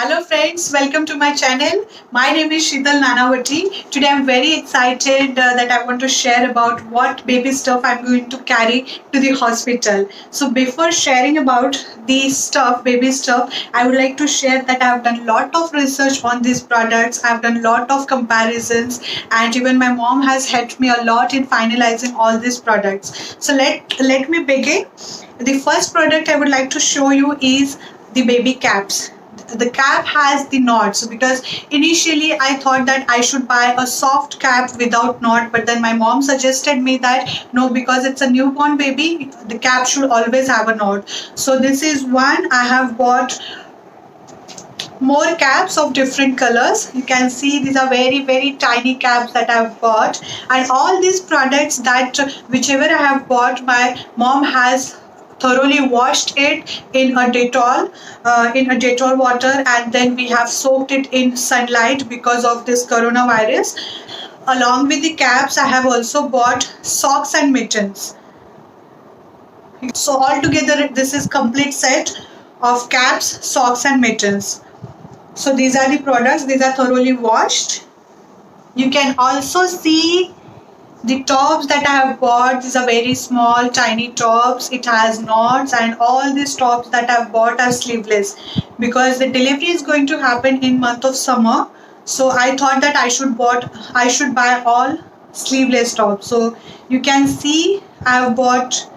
Hello friends, welcome to my channel. My name is Sheetal Nanavati. Today I'm very excited that I want to share about what baby stuff I'm going to carry to the hospital. So before sharing about the stuff, baby stuff, I would like to share that I've done a lot of research on these products. I've done a lot of comparisons and even my mom has helped me a lot in finalizing all these products. So let me begin. The first product I would like to show you is the baby caps. The cap has the knot, so because initially I thought that I should buy a soft cap without knot, but then my mom suggested me that no, because it's a newborn baby, the cap should always have a knot. So this is one. I have bought more caps of different colors. You can see these are very tiny caps that I've bought, and all these products that whichever I have bought, my mom has thoroughly washed it in a Dettol water, and then we have soaked it in sunlight because of this coronavirus. Along with the caps, I have also bought socks and mittens. So altogether this is complete set of caps, socks and mittens. So these are the products. These are thoroughly washed. You can also see the tops that I have bought. These are very small tiny tops. It has knots, and all these tops that I've bought are sleeveless because the delivery is going to happen in month of summer. So I thought that I should buy all sleeveless tops. So you can see I have bought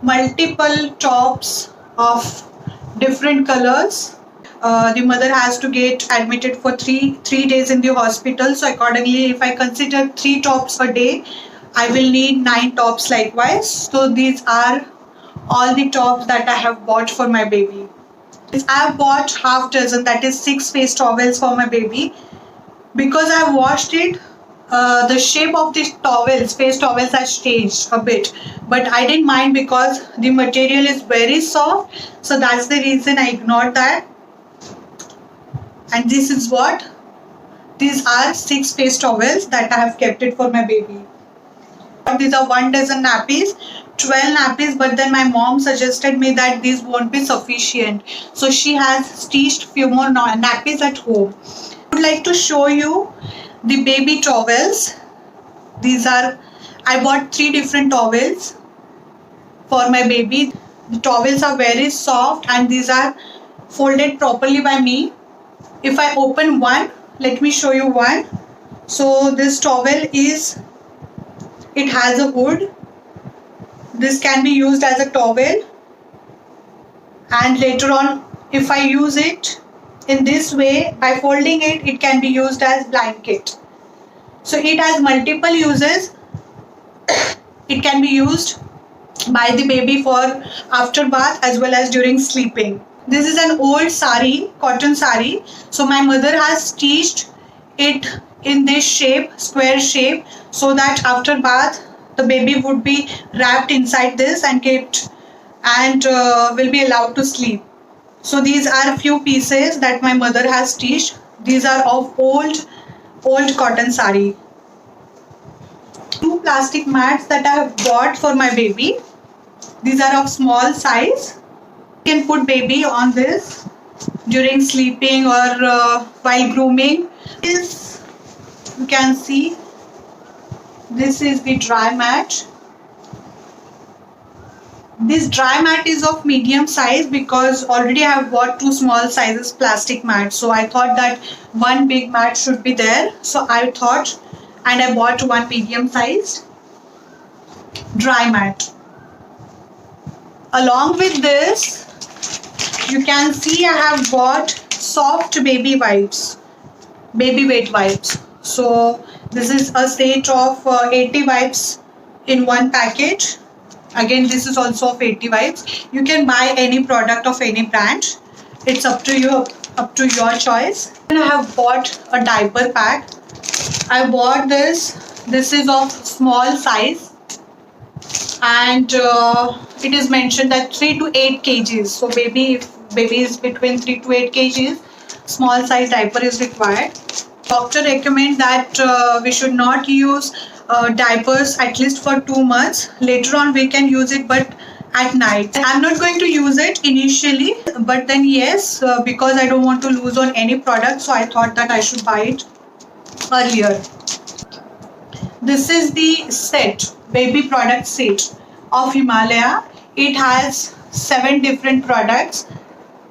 multiple tops of different colors. The mother has to get admitted for three days in the hospital. So accordingly, if I consider 3 tops a day, I will need 9 tops likewise. So these are all the tops that I have bought for my baby. I have bought half dozen, that is 6 face towels for my baby. Because I have washed it, the shape of the towels, face towels, has changed a bit, but I didn't mind because the material is very soft. So that's the reason I ignored that. And this is what these are: 6 face towels that I have kept it for my baby. These are 1 dozen nappies, 12 nappies, but then my mom suggested me that these won't be sufficient, so she has stitched few more nappies at home. I would like to show you the baby towels. I bought 3 different towels for my baby. The towels are very soft and these are folded properly by me. If I open one, let me show you one. So this towel it has a hood. This can be used as a towel, and later on if I use it in this way by folding it, it can be used as blanket. So it has multiple uses. It can be used by the baby for after bath as well as during sleeping. This is an old sari, cotton sari. So my mother has stitched it in this shape, square shape, so that after bath the baby would be wrapped inside this and kept and will be allowed to sleep. So these are few pieces that my mother has stitched. These are of old cotton sari. 2 plastic mats that I have bought for my baby. These are of small size. You can put baby on this during sleeping or while grooming. You can see this is the dry mat. This dry mat is of medium size because already I have bought 2 small sizes plastic mats. So I thought that one big mat should be there. So I thought, and I bought 1 medium sized dry mat. Along with this, you can see I have bought soft baby wipes, baby wet wipes. So this is a set of 80 wipes in one package. Again, this is also of 80 wipes. You can buy any product of any brand. It's up to you, up to your choice. And I have bought a diaper pack. I bought this. This is of small size, and it is mentioned that 3 to 8 kgs. So if baby is between 3 to 8 kgs, small size diaper is required. Doctor recommend that we should not use diapers at least for 2 months. Later on we can use it, but at night. I'm not going to use it initially, but then yes, because I don't want to lose on any product, so I thought that I should buy it earlier. This is the set, baby product set of Himalaya. It has 7 different products.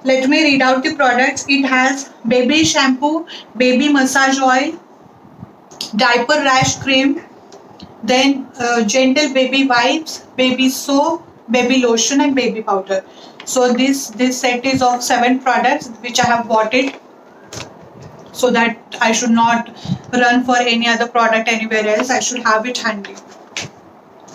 Let me read out the products. It has baby shampoo, baby massage oil, diaper rash cream, then gentle baby wipes, baby soap, baby lotion, and baby powder. So this set is of 7 products which I have bought it, so that I should not run for any other product anywhere else. I should have it handy.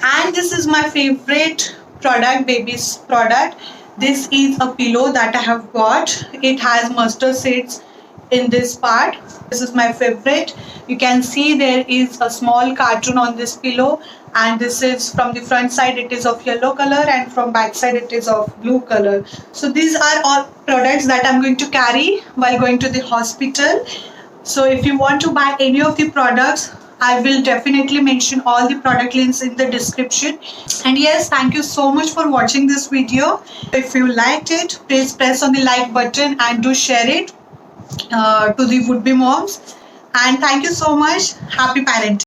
And this is my favorite product, baby's product. This is a pillow that I have got. It has mustard seeds in this part. This is my favorite. You can see there is a small cartoon on this pillow, and this is from the front side, it is of yellow color, and from back side it is of blue color. So these are all products that I'm going to carry while going to the hospital. So if you want to buy any of the products, I will definitely mention all the product links in the description. And yes, thank you so much for watching this video. If you liked it, please press on the like button and do share it to the would-be moms. And thank you so much. Happy parenting.